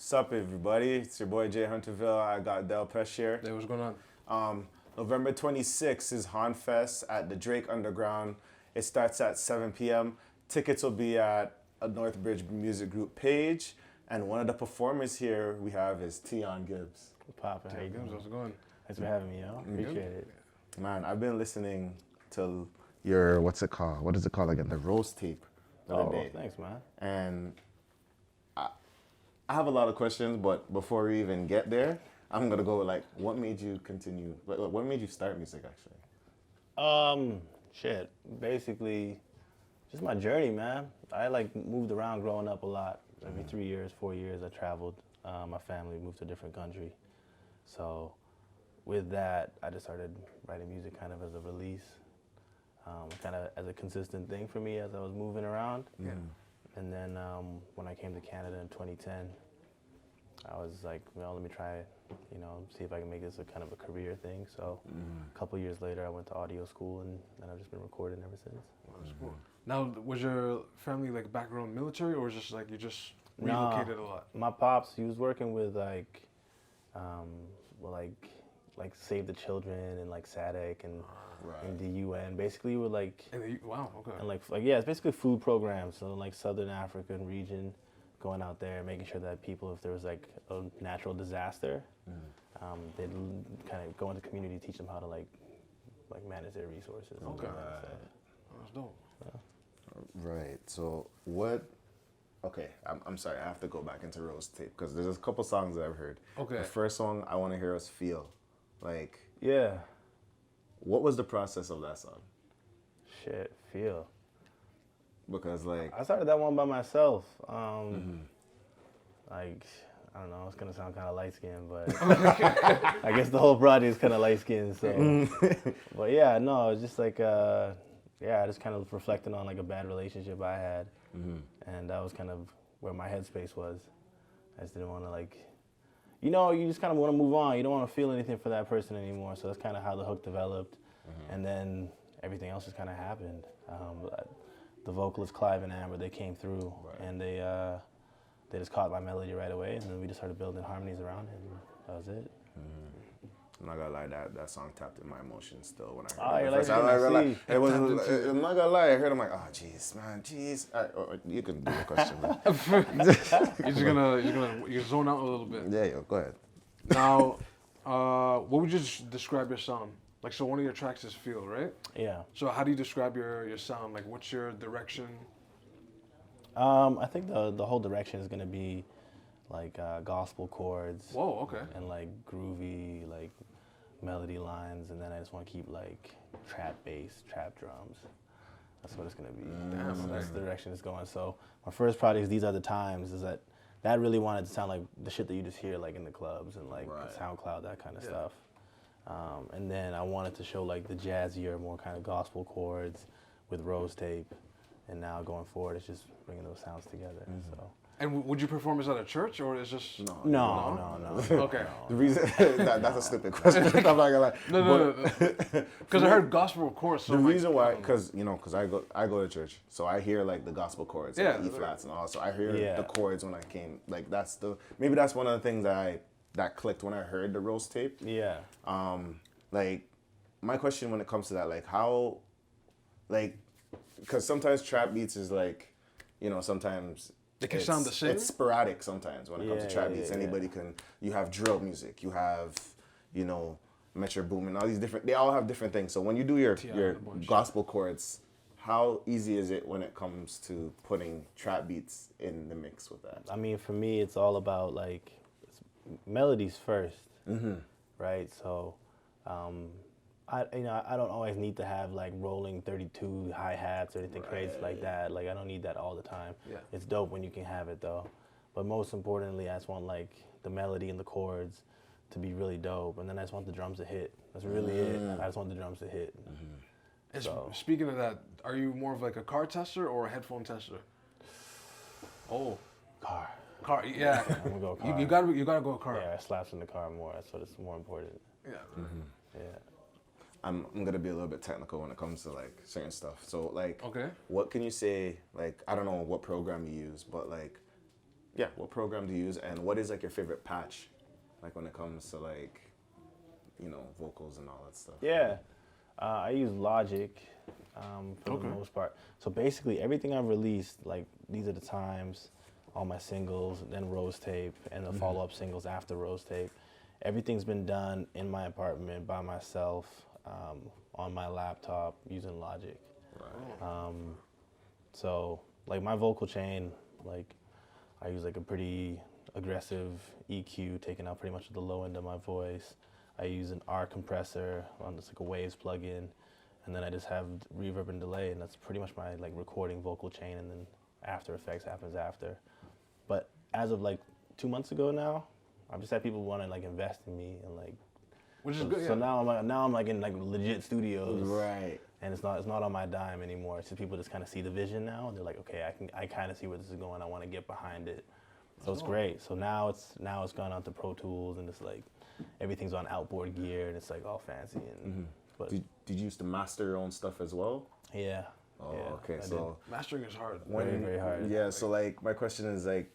Sup, everybody? It's your boy Jay Hunterville. I got Del Pesh here. Hey, what's going on? November 26th is H.O.N Fest at the Drake Underground. It starts at 7 p.m. Tickets will be at a Northbridge Music Group page. And one of the performers here we have is Teon Gibbs. Poppin', how you doing? How's it going? Thanks for having me, yo. Appreciate it. Man, I've been listening to your, what's it called? What is it called again? The Rose tape the other day. Thanks, man. And I have a lot of questions, but before we even get there, I'm gonna go with like, what made you continue? What made you start music, actually? Shit. Basically, just my journey, man. I moved around growing up a lot. Every 3 years, 4 years, I traveled. My family moved to a different country. So with that, I just started writing music kind of as a release, kind of as a consistent thing for me as I was moving around. Yeah. And then when I came to Canada in 2010, I was like, well, let me try it, see if I can make this a kind of a career thing. So a couple years later, I went to audio school, and then I've just been recording ever since. That's cool. Now, was your family like background military, or was just like you just relocated a lot? My pops, he was working with Save the Children and like SADC and the UN. Basically, with Wow, okay. and it's basically food programs. So like Southern African region, going out there, making sure that people, if there was like a natural disaster, they'd kind of go into the community, teach them how to like manage their resources. Okay. So, That's dope. Right. So what? Okay, I'm sorry. I have to go back into Rose tape because there's a couple songs that I've heard. Okay. The first song I want to hear is "Feel." Like, yeah. what was the process of that song? Shit, feel. Because like, I started that one by myself. I don't know, it's gonna sound kind of light skinned, but I guess the whole project is kind of light skinned. So, but yeah, no, it's just like, I just kind of reflecting on like a bad relationship I had, and that was kind of where my headspace was. I just didn't want to you just kind of want to move on. You don't want to feel anything for that person anymore. So that's kind of how the hook developed, and then everything else just kind of happened. The vocalist Clive and Amber, they came through, and they just caught my melody right away, and then we just started building harmonies around it, and that was it. I'm not gonna lie, that song tapped in my emotions still when I Oh, heard you're it. like, It was. I'm not gonna lie, I heard. I'm like, oh, jeez, man, jeez. You can do the question, man. You zone out a little bit. Yeah, yo, go ahead. Now, what would you describe your sound? Like, so one of your tracks is "Feel," right? Yeah. So how do you describe your sound? Like, what's your direction? I think the whole direction is gonna be like gospel chords. Whoa, okay. And like groovy like melody lines, and then I just want to keep like trap bass, trap drums. That's what it's gonna be. So that's the direction it's going. So my first project, These Are the Times, is that really wanted to sound like the shit that you just hear like in the clubs and like SoundCloud, that kind of stuff. And then I wanted to show like the jazzier, more kind of gospel chords with Rose tape. And now going forward, it's just bringing those sounds together. So. And would you perform this at a church, or is just No. Okay. The reason that's a stupid question. I'm not gonna lie. No. Because I heard gospel, of course. So the reason why, because I go to church, so I hear like the gospel chords, like E flats and all. So I hear the chords when I came. Like maybe that's one of the things that clicked when I heard the Rose tape. Yeah. Like my question when it comes to that, like how, like, because sometimes trap beats is like, sometimes. They can sound the same? It's sporadic sometimes when it comes to trap beats. Anybody can, you have drill music, you have, Metro Boom and all these different, they all have different things. So when you do your gospel chords, how easy is it when it comes to putting trap beats in the mix with that? I mean, for me, it's all about like melodies first, right? So, I don't always need to have like rolling 32 hi-hats or anything crazy like that. Like I don't need that all the time. Yeah. It's dope when you can have it though. But most importantly, I just want like the melody and the chords to be really dope, and then I just want the drums to hit. That's really it. I just want the drums to hit. And So. speaking of that, are you more of like a car tester or a headphone tester? Oh, car. Yeah. I'm gonna go car. You gotta go car. Yeah, it slaps in the car more. That's what it's more important. Yeah. Yeah. I'm gonna be a little bit technical when it comes to like certain stuff. So like, Okay. what can you say? Like, I don't know what program you use, but like, yeah, what program do you use, and what is like your favorite patch, like when it comes to like, you know, vocals and all that stuff? Yeah, I use Logic for the most part. So basically, everything I've released, like These Are the Times, all my singles, then Rose Tape, and the follow-up singles after Rose Tape, everything's been done in my apartment by myself, on my laptop using Logic. Right. So like my vocal chain, like I use like a pretty aggressive EQ, taking out pretty much the low end of my voice. I use an R compressor on just like a Waves plugin, and then I just have reverb and delay, and that's pretty much my like recording vocal chain, and then After Effects happens after. But as of like 2 months ago now, I've just had people want to like invest in me and like, Which is so, good. so now I'm like in like legit studios, Right. and it's not on my dime anymore. It's just people just kind of see the vision now, and they're like, okay, I kind of see where this is going. I want to get behind it. So it's great. So now it's gone on to Pro Tools, and it's like everything's on outboard gear, and it's like all fancy. And but Did you used to master your own stuff as well? yeah. Oh, yeah, okay. I So Mastering is hard. Very, very hard. Yeah. So like, my question is like,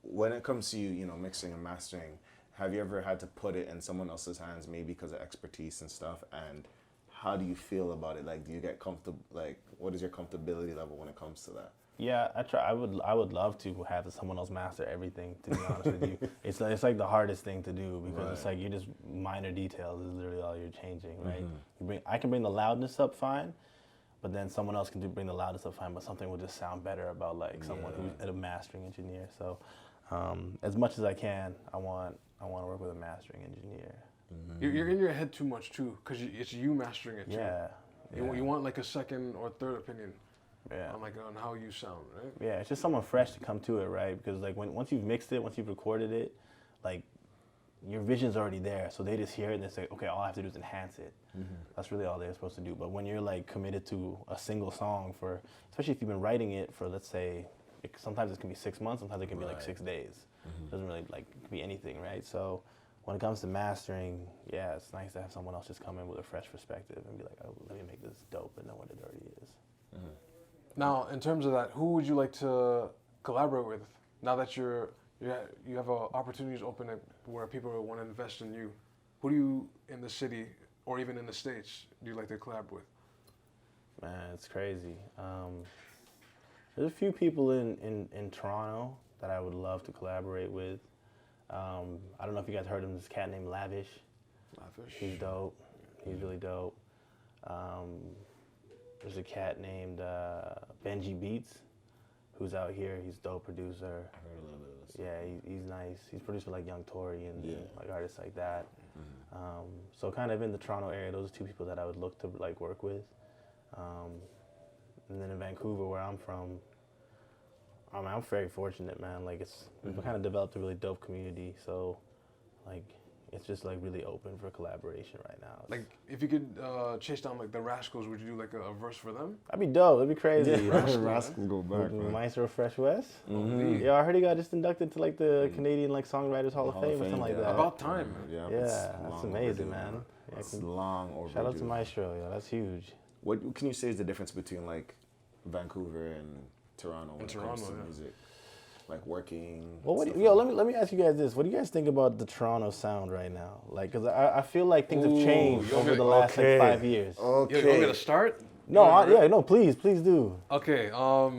when it comes to you know, mixing and mastering, have you ever had to put it in someone else's hands, maybe because of expertise and stuff? And how do you feel about it? Like, do you get comfortable? Like, what is your comfortability level when it comes to that? Yeah, I try. I would love to have someone else master everything. To be honest with you, it's like the hardest thing to do, because it's like you're just minor details is literally all you're changing, right? I can bring the loudness up fine, but then someone else can bring the loudness up fine, but something will just sound better about like someone who's a mastering engineer. So as much as I can, I want to work with a mastering engineer. You're in your head too much too, because it's you mastering it too. Yeah. You want like a second or third opinion. Yeah. On how you sound, right? Yeah, it's just someone fresh to come to it, right? Because like once you've mixed it, once you've recorded it, like your vision's already there. So they just hear it and they say, okay, all I have to do is enhance it. That's really all they're supposed to do. But when you're like committed to a single song for, especially if you've been writing it for, let's say, sometimes it can be 6 months, sometimes it can be like 6 days. It doesn't really like it could be anything, right? So when it comes to mastering, yeah, it's nice to have someone else just come in with a fresh perspective and be like, oh, let me make this dope and know what it already is. Now, in terms of that, who would you like to collaborate with? Now that you have opportunities open where people want to invest in you, who do you in the city or even in the States do you like to collab with? Man, it's crazy. There's a few people in Toronto that I would love to collaborate with. I don't know if you guys heard of this cat named Lavish. Lavish. He's dope. He's really dope. There's a cat named Benji Beats, who's out here. He's a dope producer. I heard a little bit of this. Yeah, he's nice. He's produced for like Young Tory and like artists like that. So kind of in the Toronto area, those are two people that I would look to like work with. And then in Vancouver, where I'm from, I'm very fortunate, man. Like we've kind of developed a really dope community. So like it's just like really open for collaboration right now. Like if you could chase down like the Rascals, would you do like a verse for them? That'd be dope. That'd be crazy. Rascals go back, man. Maestro Fresh West. Mm-hmm. Yeah, I heard he got just inducted to like the Canadian like Songwriters Hall of Fame or something like that. About time. Yeah, That's amazing, man. It's long overdue. Shout out to Maestro, yeah, that's huge. What can you say is the difference between like Vancouver and Toronto when it comes to music? Like working. Well, let me ask you guys this. What do you guys think about the Toronto sound right now? Like, cause I feel like things have changed over the last like 5 years. Okay. You want me to start? No, please do. Okay. I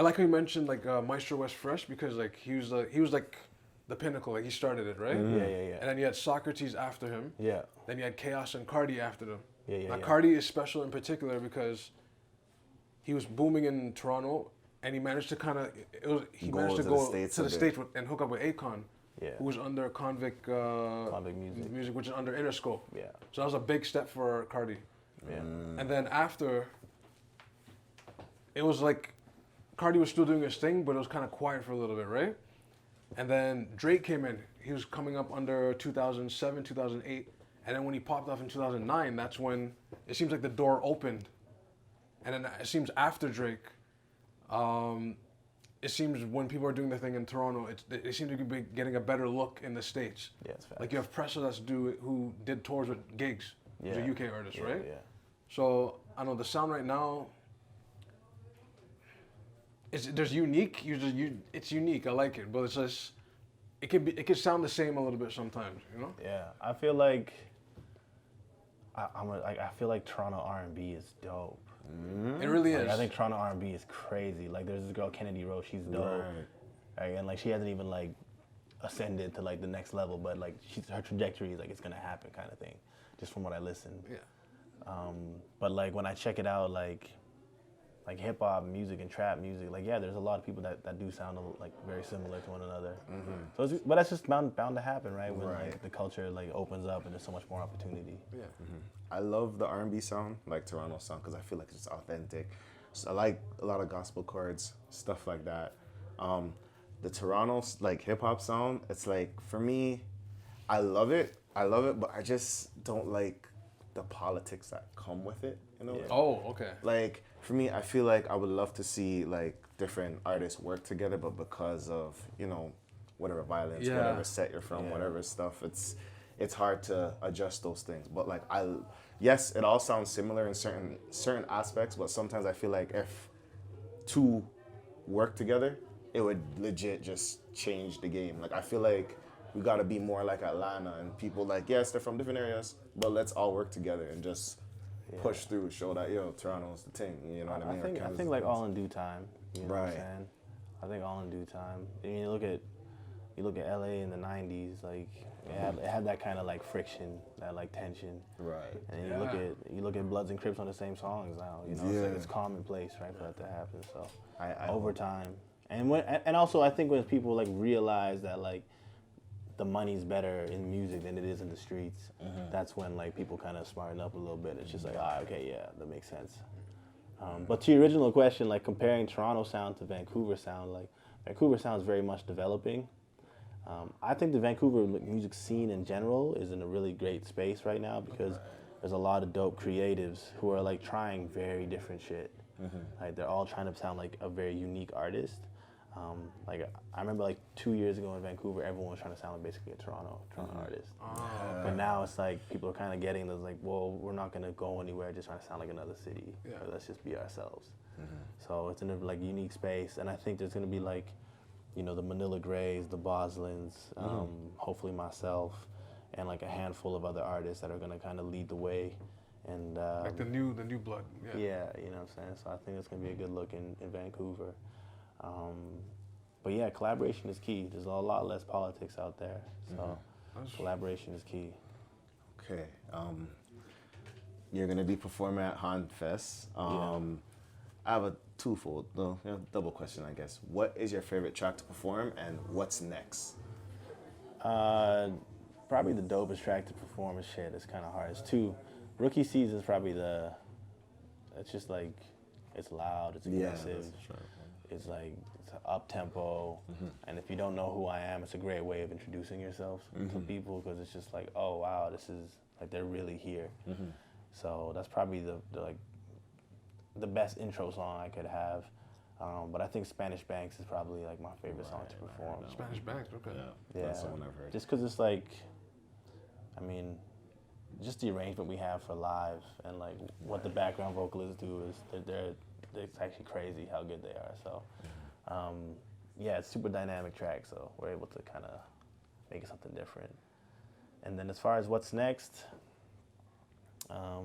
like how you mentioned like Maestro West Fresh, because like he was like the pinnacle. Like he started it, right? Yeah. And then you had Socrates after him. Yeah. Then you had Chaos and Cardi after them. Yeah. Cardi is special in particular because he was booming in Toronto, and he managed to kind of go to the States and hook up with H.O.N, who was under Convict music, which is under Interscope. Yeah. So that was a big step for Cardi. Yeah. And then after, it was like Cardi was still doing his thing, but it was kind of quiet for a little bit, right? And then Drake came in. He was coming up under 2007, 2008. And then when he popped off in 2009, that's when it seems like the door opened. And then it seems after Drake, it seems when people are doing their thing in Toronto, they seem to be getting a better look in the States. Yeah, it's facts. Like you have Pressa who did tours with Gigs, who's a UK artist, right? Yeah. So I know the sound right now, there's unique. It's unique. I like it, but it's just it could sound the same a little bit sometimes. You know? Yeah, I feel like I feel like Toronto R&B is dope. It really Like, is. I think Toronto R&B is crazy. Like there's this girl Kennedy Rose, she's dope. Right, and like she hasn't even like ascended to like the next level, but like her trajectory is like it's gonna happen kind of thing, just from what I listened. Yeah. But like when I check it out, like hip hop music and trap music, like yeah, there's a lot of people that do sound like very similar to one another. So, but that's just bound to happen, right? When like the culture like opens up and there's so much more opportunity. Yeah. I love the R&B sound, like Toronto sound, because I feel like it's authentic. So I like a lot of gospel chords, stuff like that. The Toronto like hip hop sound, it's like for me, I love it, but I just don't like the politics that come with it. You know? Yeah. Oh, okay. Like for me, I feel like I would love to see like different artists work together, but because of whatever violence, whatever set you're from, whatever stuff, it's hard to adjust those things. But like yes, it all sounds similar in certain aspects, but sometimes I feel like if two work together, it would legit just change the game. Like I feel like we gotta be more like Atlanta and people like, yes, they're from different areas, but let's all work together and just push through, show that Toronto's the thing. You know what I mean? I think like all in due time. You know what I'm saying? I think all in due time. I mean, you look at LA in the '90s, like it had that kind of like friction, that like tension. Right. And you look at Bloods and Crips on the same songs now. You know, it's commonplace, right, for that to happen. So over time, and also I think when people like realize that like the money's better in music than it is in the streets, that's when like people kind of smarten up a little bit. It's just like, okay, yeah, that makes sense. But to your original question, like comparing Toronto sound to Vancouver sound, like Vancouver sound is very much developing. I think the Vancouver music scene in general is in a really great space right now because there's a lot of dope creatives who are like trying very different shit. Like they're all trying to sound like a very unique artist. Like I remember like 2 years ago in Vancouver, everyone was trying to sound like basically a Toronto artist. But now it's like people are kind of getting this like, well, we're not gonna go anywhere just trying to sound like another city. Let's just be ourselves. So it's in a like unique space, and I think there's gonna be like, the Manila Grays, the Boslins, hopefully myself, and like a handful of other artists that are gonna kind of lead the way. And like the new blood. Yeah, you know what I'm saying. So I think it's gonna be a good look in Vancouver. But yeah, collaboration is key. There's a lot less politics out there, so collaboration is key. Okay, you're gonna be performing at H.O.N Fest. I have a double question, I guess. What is your favorite track to perform, and what's next? Probably the dopest track to perform is shit. It's kind of hard. It's two. Rookie Season is probably it's just like, it's loud, it's aggressive. It's like, it's up tempo, and if you don't know who I am, it's a great way of introducing yourself to people because it's just like, oh wow, this is like they're really here. So that's probably the best intro song I could have. But I think Spanish Banks is probably like my favorite song to perform. Spanish Banks, okay. Yeah, that's the one I've heard. Just because it's like, I mean, just the arrangement we have for live and like what the background vocalists do is it's actually crazy how good they are. So, yeah, it's a super dynamic track. So we're able to kind of make it something different. And then as far as what's next, I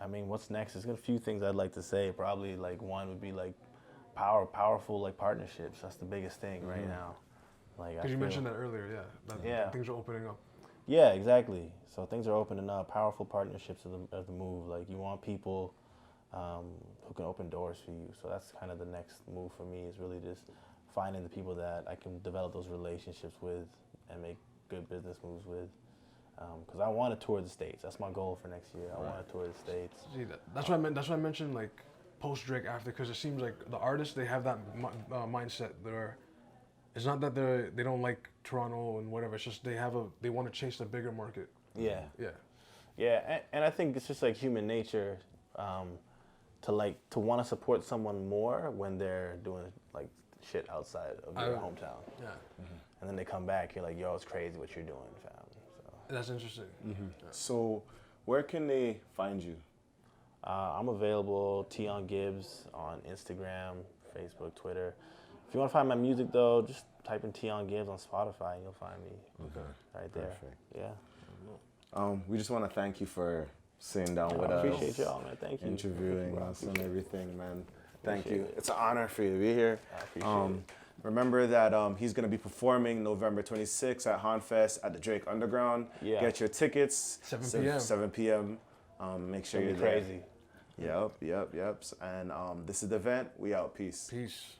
mean, what's next? There's a few things I'd like to say. Probably like one would be like powerful like partnerships. That's the biggest thing right now. Like, because you mentioned that earlier, that things are opening up. Yeah, exactly. So things are opening up. Powerful partnerships are the move. Like you want people who can open doors for you. So that's kind of the next move for me is really just finding the people that I can develop those relationships with and make good business moves with. Because I want to tour the States. That's my goal for next year. I want to tour the States. See, that's why I mentioned like post Drake after, because it seems like the artists, they have that mindset. It's not that they don't like Toronto and whatever. It's just they want to chase a bigger market. Yeah. Yeah. And I think it's just like human nature to want to support someone more when they're doing like shit outside of their hometown. Yeah. And then they come back, you're like, yo, it's crazy what you're doing, fam. That's interesting. So, where can they find you? I'm available, Teon Gibbs, on Instagram, Facebook, Twitter. If you want to find my music, though, just type in Teon Gibbs on Spotify and you'll find me right there. Perfect. Yeah. We just want to thank you for sitting down with I us. appreciate y'all, man. Thank you. Interviewing us and everything, man. Thank Appreciate you. it. It's an honor for you to be here. I appreciate it. Remember that he's going to be performing November 26th at H.O.N Fest at the Drake Underground. Yeah. Get your tickets. 7 p.m. 7 p.m. Make sure It'll you're be there. crazy. Yep. And this is the event. We out. Peace. Peace.